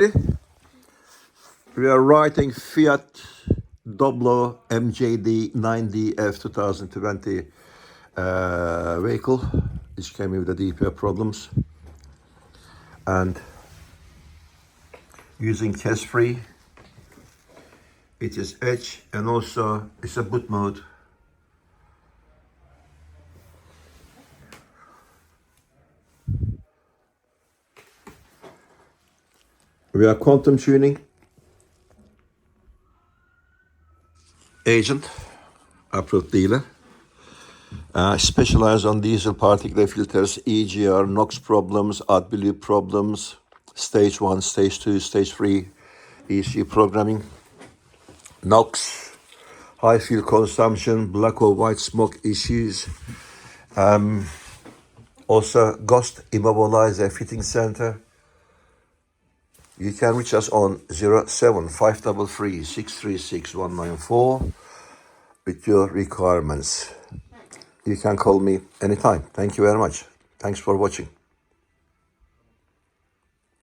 We are writing Fiat DobloMJ9DF 2020 vehicle, which came with the DPR problems, and using test free. It is edge, and also it's a boot mode. We are quantum tuning. Agent, approved dealer. Specialize on diesel particulate filters, EGR, NOx problems, Adblue problems, stage 1, stage 2, stage 3, EC programming, NOx, high fuel consumption, black or white smoke issues. Also, Ghost Immobilizer Fitting Center. You can reach us on 07533 636 194 with your requirements. You can call me anytime. Thank you very much. Thanks for watching.